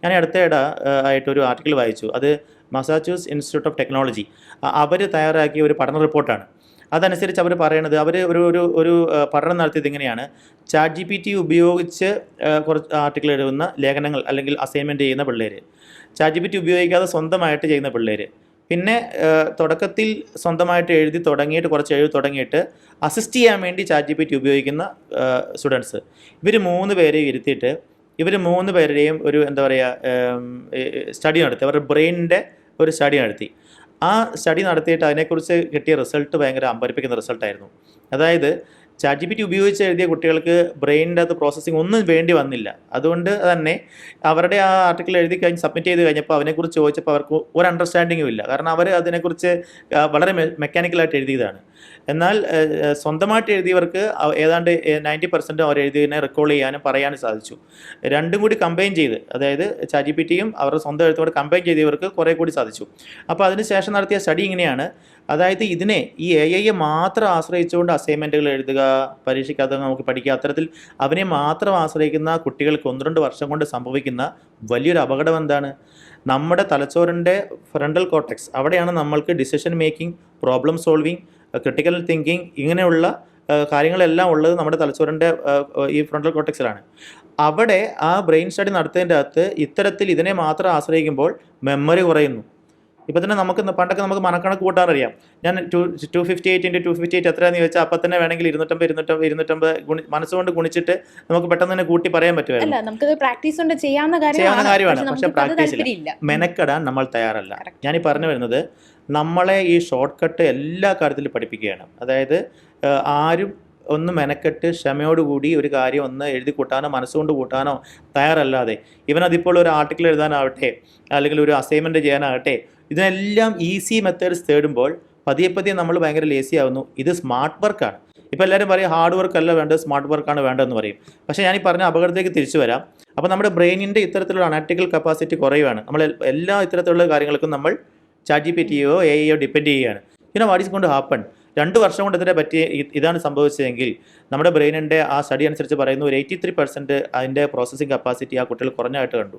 ഞാൻ അടുത്തിടെ ആയിട്ടൊരു ആർട്ടിക്കിൾ വായിച്ചു. അത് മസാച്യൂസ് ഇൻസ്റ്റിറ്റ്യൂട്ട് ഓഫ് ടെക്നോളജി അവർ തയ്യാറാക്കിയ ഒരു പഠന റിപ്പോർട്ടാണ്. അതനുസരിച്ച് അവർ പറയണത്, അവർ ഒരു ഒരു ഒരു പഠനം നടത്തിയത് ഇങ്ങനെയാണ്: ChatGPT ഉപയോഗിച്ച് കുറച്ച് ആർട്ടിക്കിൾ എഴുതുന്ന ലേഖനങ്ങൾ അല്ലെങ്കിൽ അസൈൻമെൻറ്റ് ചെയ്യുന്ന പിള്ളേർ, ChatGPT ഉപയോഗിക്കാതെ സ്വന്തമായിട്ട് ചെയ്യുന്ന പിള്ളേർ, പിന്നെ തുടക്കത്തിൽ സ്വന്തമായിട്ട് എഴുതി തുടങ്ങിയിട്ട് അസിസ്റ്റ് ചെയ്യാൻ വേണ്ടി ChatGPT ഉപയോഗിക്കുന്ന സ്റ്റുഡൻസ്, ഇവർ 3 പേരെ ഇരുത്തിയിട്ട് ഇവർ 3 പേരുടെയും ഒരു എന്താ പറയുക സ്റ്റഡി നടത്തി. അവരുടെ ബ്രെയിനിൻ്റെ ഒരു സ്റ്റഡി നടത്തി. ആ സ്റ്റഡി നടത്തിയിട്ട് അതിനെക്കുറിച്ച് കിട്ടിയ റിസൾട്ട് ഭയങ്കര അമ്പരിപ്പിക്കുന്ന റിസൾട്ടായിരുന്നു. അതായത് ChatGPT ഉപയോഗിച്ച് എഴുതിയ കുട്ടികൾക്ക് ബ്രെയിനിൻ്റെ അകത്ത് പ്രോസസ്സിങ് ഒന്നും വേണ്ടി വന്നില്ല. അതുകൊണ്ട് തന്നെ അവരുടെ ആ ആർട്ടിക്കിൾ എഴുതി കഴിഞ്ഞ് സബ്മിറ്റ് ചെയ്ത് കഴിഞ്ഞപ്പോൾ അതിനെക്കുറിച്ച് ചോദിച്ചപ്പോൾ അവർക്ക് ഒരു അണ്ടർസ്റ്റാൻഡിങ്ങും ഇല്ല. കാരണം അവർ അതിനെക്കുറിച്ച് വളരെ മെക്കാനിക്കലായിട്ട് എഴുതിയതാണ്. എന്നാൽ സ്വന്തമായിട്ട് എഴുതിയവർക്ക് ഏതാണ്ട് 90% അവർ എഴുതിയതിനെ റിക്കോൾ ചെയ്യാനും പറയാനും സാധിച്ചു. രണ്ടും കൂടി കമ്പൈൻ ചെയ്ത്, അതായത് ChatGPTയും അവരുടെ സ്വന്തം എഴുത്തോടെ കമ്പൈൻ ചെയ്തവർക്ക് കുറേ കൂടി സാധിച്ചു. അപ്പോൾ അതിനുശേഷം നടത്തിയ സ്റ്റഡി ഇങ്ങനെയാണ്: അതായത് ഇതിനെ ഈ AI മാത്രം ആശ്രയിച്ചുകൊണ്ട് അസൈൻമെൻറ്റുകൾ എഴുതുക, പരീക്ഷയ്ക്കകത്ത് നമുക്ക് പഠിക്കുക, അത്തരത്തിൽ അവനെ മാത്രം ആശ്രയിക്കുന്ന കുട്ടികൾക്ക് 1-2 വർഷം കൊണ്ട് സംഭവിക്കുന്ന വലിയൊരു അപകടം എന്താണ്? നമ്മുടെ തലച്ചോറിൻ്റെ ഫ്രണ്ടൽ കോർട്ടെക്സ്, അവിടെയാണ് നമ്മൾക്ക് decision making, problem solving, critical thinking, ഇങ്ങനെയുള്ള കാര്യങ്ങളെല്ലാം ഉള്ളത് നമ്മുടെ തലച്ചോറിൻ്റെ ഈ ഫ്രണ്ടൽ കോർട്ടെക്സിലാണ്. അവിടെ ആ ബ്രെയിൻ സ്റ്റഡി നടത്തുന്നതിൻ്റെ അകത്ത് ഇത്തരത്തിൽ ഇതിനെ മാത്രം ആശ്രയിക്കുമ്പോൾ മെമ്മറി കുറയുന്നു. ഇപ്പോൾ തന്നെ പണ്ടൊക്കെ നമുക്ക് മനക്കണക്ക് കൂട്ടാനറിയാം. ഞാൻ 258 × 258 എത്രയാണെന്ന് ചോദിച്ചാൽ അപ്പം തന്നെ വേണമെങ്കിൽ 250 മനസ്സുകൊണ്ട് ഗുണിച്ചിട്ട് നമുക്ക് പെട്ടെന്ന് തന്നെ കൂട്ടി പറയാൻ പറ്റുമായിരുന്നു. ചെയ്യാവുന്ന കാര്യമാണ്. പക്ഷെ പ്രാക്ടീസില്ല, മെനക്കെടാൻ നമ്മൾ തയ്യാറല്ല. ഞാനീ പറഞ്ഞു വരുന്നത്, നമ്മളെ ഈ ഷോർട്ട് കട്ട് എല്ലാ കാര്യത്തിലും പഠിപ്പിക്കുകയാണ്. അതായത് ആരും ഒന്ന് മെനക്കെട്ട് ക്ഷമയോടുകൂടി ഒരു കാര്യം ഒന്ന് എഴുതി കൂട്ടാനോ മനസ്സുകൊണ്ട് കൂട്ടാനോ തയ്യാറല്ലാതെ, അതിപ്പോൾ ഒരു ആർട്ടിക്കിൾ എഴുതാനാവട്ടെ അല്ലെങ്കിൽ ഒരു അസൈൻമെൻറ്റ് ചെയ്യാനാകട്ടെ, ഇതിനെല്ലാം ഈസി മെത്തേഡ്സ് തേടുമ്പോൾ പതിയെ നമ്മൾ ഭയങ്കര ലേസി ആവുന്നു. ഇത് സ്മാർട്ട് വർക്കാണ്. ഇപ്പോൾ എല്ലാവരും പറയും ഹാർഡ് വർക്ക് അല്ല വേണ്ടത്, സ്മാർട്ട് വർക്കാണ് വേണ്ടതെന്ന് പറയും. പക്ഷേ ഞാൻ ഈ പറഞ്ഞ അപകടത്തിലേക്ക് തിരിച്ചു വരാം. അപ്പോൾ നമ്മുടെ ബ്രെയിനിൻ്റെ ഇത്തരത്തിലുള്ള അനാലിറ്റിക്കൽ കപ്പാസിറ്റി കുറയുകയാണ്. നമ്മൾ എല്ലാ ഇത്തരത്തിലുള്ള കാര്യങ്ങൾക്കും നമ്മൾ ChatGPTയോ AIയോ ഡിപ്പെൻഡ് ചെയ്യുകയാണ്. What is going to happen? 2 വർഷം കൊണ്ട് ഇതിനെ പറ്റി ഇതാണ് സംഭവിച്ചതെങ്കിൽ നമ്മുടെ ബ്രെയിനിൻ്റെ ആ സ്റ്റഡി അനുസരിച്ച് പറയുന്നു ഒരു 83% അതിൻ്റെ പ്രോസസ്സിങ് കപ്പാസിറ്റി ആ കുട്ടികൾ കുറഞ്ഞായിട്ട് കണ്ടു.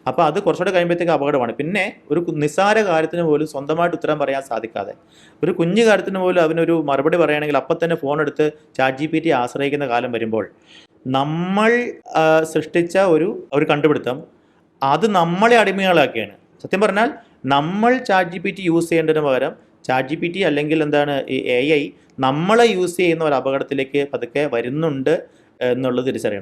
അപ്പോൾ അത് കുറച്ചുകൂടെ കഴിയുമ്പോഴത്തേക്ക് അപകടമാണ്. പിന്നെ ഒരു നിസ്സാര കാര്യത്തിന് പോലും സ്വന്തമായിട്ട് ഉത്തരം പറയാൻ സാധിക്കാതെ, ഒരു കുഞ്ഞു കാര്യത്തിന് പോലും അതിനൊരു മറുപടി പറയുകയാണെങ്കിൽ അപ്പം തന്നെ ഫോൺ എടുത്ത് ChatGPT ആശ്രയിക്കുന്ന കാലം വരുമ്പോൾ, നമ്മൾ സൃഷ്ടിച്ച ഒരു കണ്ടുപിടുത്തം അത് നമ്മളെ അടിമകളാക്കിയാണ്. സത്യം പറഞ്ഞാൽ നമ്മൾ ChatGPT യൂസ് ചെയ്യേണ്ടതിന് പകരം ChatGPT അല്ലെങ്കിൽ ഈ AI നമ്മളെ യൂസ് ചെയ്യുന്ന ഒരു അപകടത്തിലേക്ക് പതുക്കെ വരുന്നുണ്ട് എന്നുള്ളത് തിരിച്ചറിയണം.